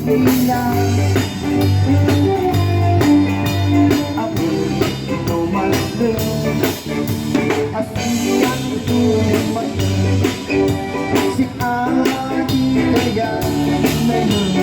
nila. Ako'y tumaling Asiang tuliman si Adi kaya meron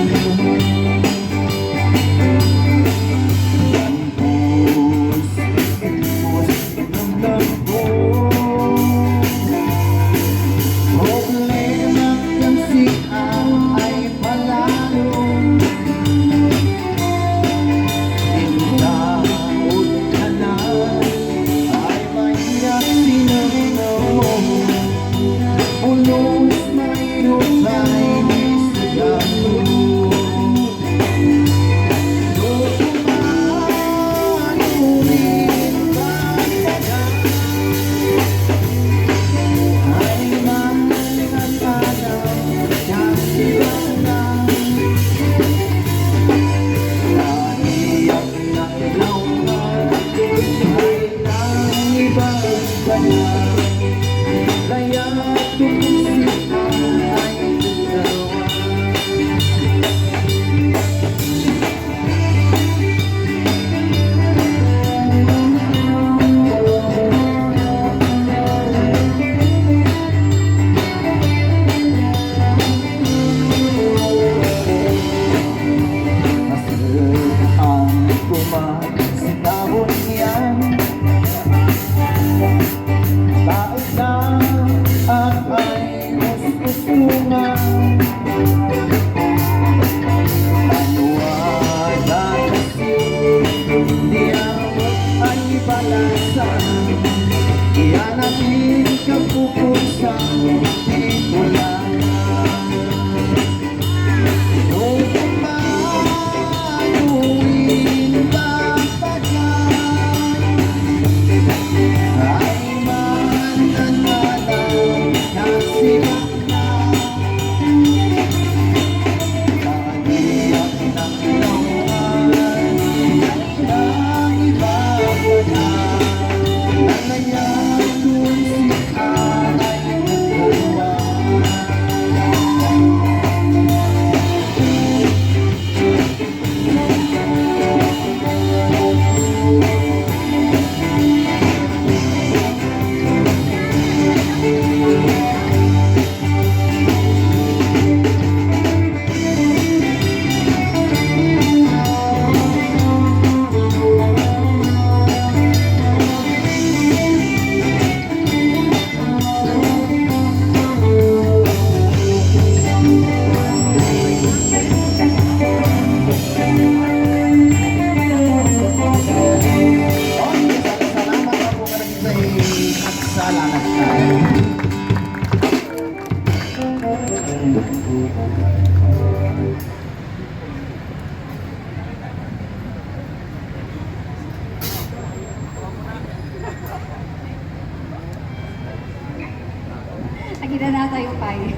Agila na tayo pa eh.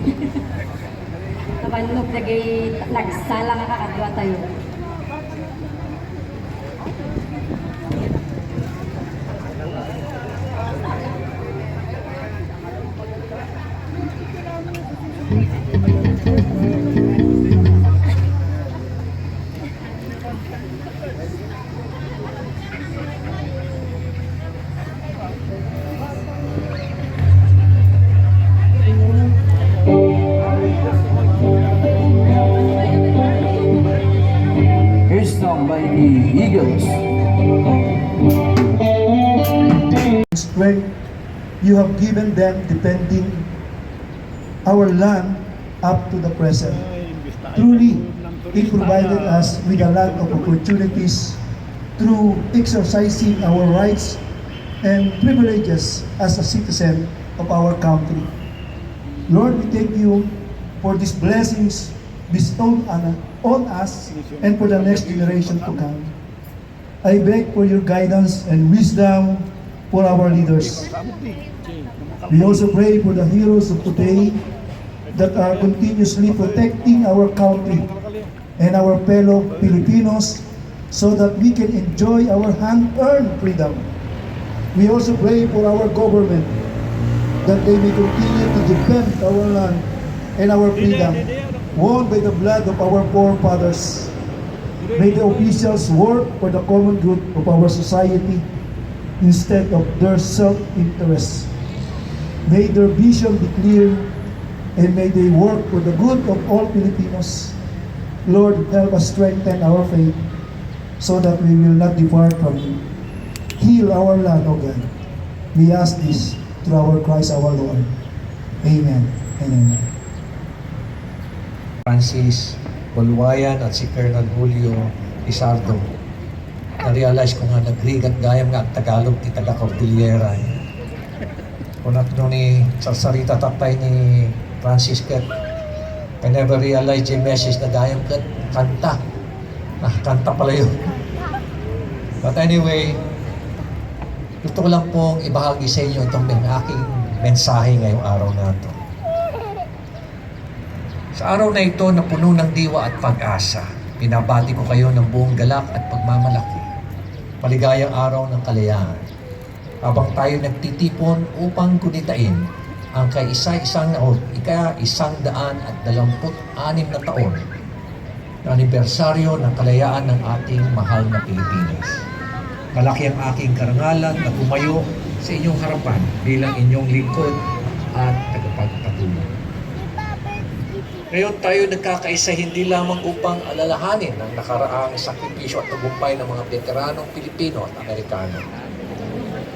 Nabanlog nagsala nga kakadwa tayo. By the Eagles. Strength you have given them defending our land up to the present. Truly, it provided us with a lot of opportunities through exercising our rights and privileges as a citizen of our country. Lord, we thank you for these blessings bestowed on us and for the next generation to come. I beg for your guidance and wisdom for our leaders. We also pray for the heroes of today that are continuously protecting our country and our fellow Filipinos so that we can enjoy our hand-earned freedom. We also pray for our government that they may continue to defend our land and our freedom won by the blood of our forefathers. May the officials work for the common good of our society instead of their self-interest. May their vision be clear, and may they work for the good of all Filipinos. Lord, help us strengthen our faith so that we will not depart from you. Heal our land, O God. We ask this through our Christ our Lord. Amen and amen. Francis Bolwayan at si Colonel Julio Isardo. Na-realize ko nga nagrigat gayam nga ang Tagalog ti taga Cordillera. Kunat no ni sarsarita tatay ni Francis kat I never realized yung message na gayam kat kanta. Kanta pala yun. But anyway, gusto ko lang pong ibahagi sa inyo itong aking mensahe ngayong araw na ito. Sa araw na ito na puno ng diwa at pag-asa, pinabati ko kayo ng buong galak at pagmamalaki. Maligayang araw ng kalayaan. Habang tayo nagtitipon upang kunitain ang ika-126 na taon na anibersaryo ng kalayaan ng ating mahal na Pilipinas. Malaki ang aking karangalan na tumayo sa inyong harapan bilang inyong lingkod at tagapagpatuloy. Ngayon tayo nagkakaisa hindi lamang upang alalahanin ang nakaraang sakripisyo at tagumpay ng mga veteranong Pilipino at Amerikano,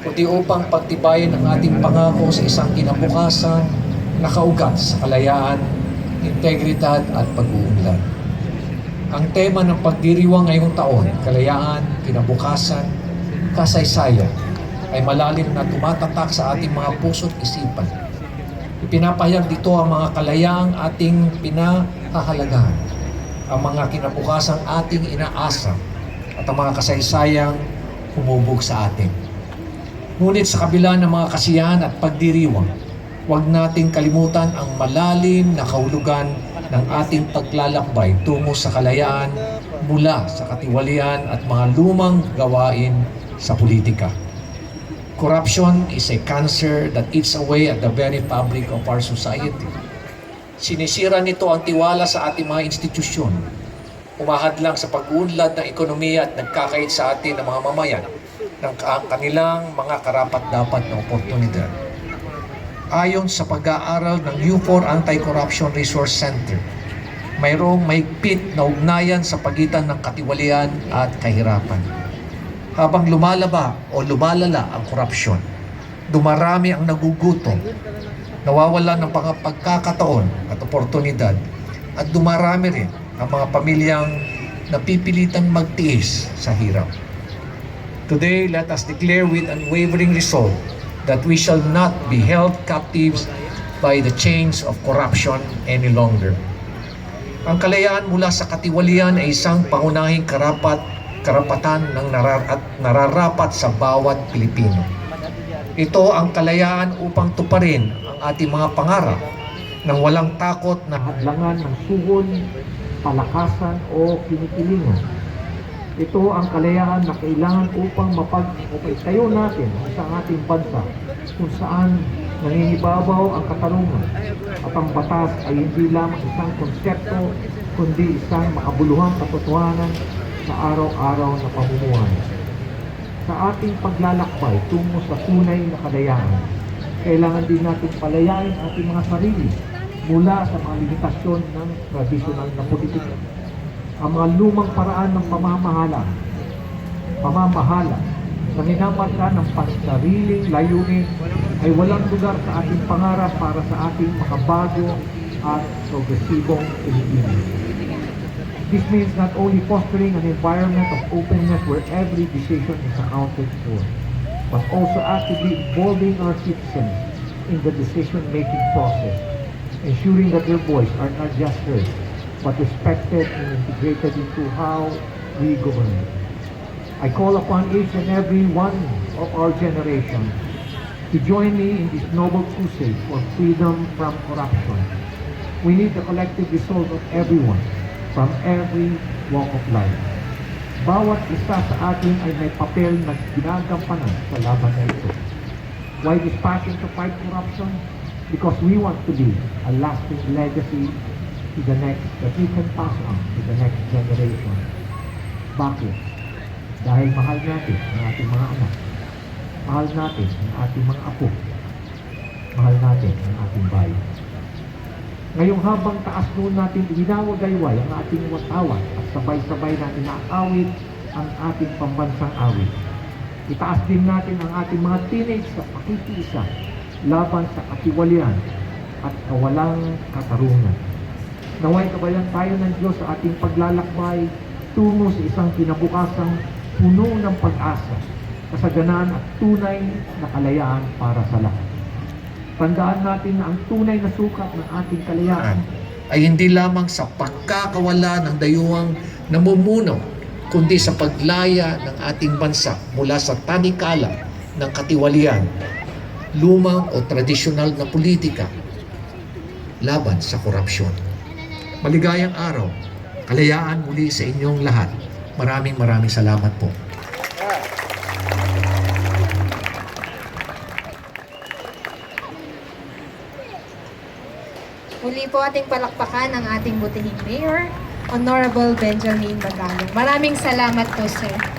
kundi upang pagtibayin ang ating pangako sa isang kinabukasan na kaugat sa kalayaan, integridad at pag-uunlad. Ang tema ng pagdiriwang ngayong taon, kalayaan, kinabukasan, kasaysayan, ay malalim na tumatatak sa ating mga puso't isipan. Ipinapahayag dito ang mga kalayaang ating pinahahalagahan, ang mga kinabukasang ating inaasa, at ang mga kasaysayang humubog sa atin. Ngunit sa kabila ng mga kasiyahan at pagdiriwang, huwag nating kalimutan ang malalim na kahulugan ng ating paglalakbay tungo sa kalayaan mula sa katiwalian at mga lumang gawain sa politika. Corruption is a cancer that eats away at the very fabric of our society. Sinisira nito ang tiwala sa ating mga institusyon, umahadlang sa pag-unlad ng ekonomiya at nagkakait sa atin ng mga mamayan ng kanilang mga karapat-dapat na oportunidad. Ayon sa pag-aaral ng U4 Anti-Corruption Resource Center, mayroong mahigpit na ugnayan sa pagitan ng katiwalian at kahirapan. Habang lumalala ang korupsyon, dumarami ang nagugutom, nawawalan ng pagkakataon at oportunidad, at dumarami rin ang mga pamilyang napipilitang magtiis sa hirap. Today, let us declare with unwavering resolve that we shall not be held captives by the chains of corruption any longer. Ang kalayaan mula sa katiwalian ay isang pangunahing karapatan ng nararapat sa bawat Pilipino. Ito ang kalayaan upang tuparin ang ating mga pangarap nang walang takot na hadlangan ng suhon, palakasan o kinikilingan. Ito ang kalayaan na kailangan upang mapagtayo natin sa ating bansa kung saan nangingibabaw ang katarungan at ang batas ay hindi lamang isang konsepto kundi isang makabuluhang katotohanan sa araw-araw na pamumuhay. Sa ating paglalakbay tungo sa tunay na kalayaan, kailangan din natin palayain ating mga sarili mula sa mga limitasyon ng tradisyonal na politika. Ang mga lumang paraan ng pamamahala na minamarka ng pansariling layunin ay walang lugar sa ating pangarap para sa ating makabago at progresibong Pilipinas. This means not only fostering an environment of openness where every decision is accounted for, but also actively involving our citizens in the decision-making process, ensuring that their voice are not just heard, but respected and integrated into how we govern. I call upon each and every one of our generation to join me in this noble crusade for freedom from corruption. We need the collective resolve of everyone from every walk of life. Bawat isa sa atin ay may papel na ginagampanan sa laban na ito. Why this passion to fight corruption? Because we want to leave a lasting legacy to the next, that we can pass on to the next generation. Bakit? Dahil mahal natin ang ating mga anak. Mahal natin ang ating mga apo. Mahal natin ang ating bayan. Ngayong habang taas noon natin iginawagayway ang ating watawan at sabay-sabay na inaawit ang ating pambansang awit. Itaas din natin ang ating mga teenage sa pakikiisa laban sa katiwalian at kawalang katarungan. Naway kabayan tayo ng Diyos sa ating paglalakbay tungo sa isang kinabukasang puno ng pag-asa, kasaganaan at tunay na kalayaan para sa lahat. Tandaan natin na ang tunay na sukat ng ating kalayaan ay hindi lamang sa pagkakawala ng dayuhang namumuno, kundi sa paglaya ng ating bansa mula sa tanikala ng katiwalian, lumang o tradisyonal na politika laban sa korupsyon. Maligayang araw, kalayaan muli sa inyong lahat. Maraming salamat po. Muli po ating palakpakan ang ating butihing Mayor, Honorable Benjamin Bagalong. Maraming salamat po, sir.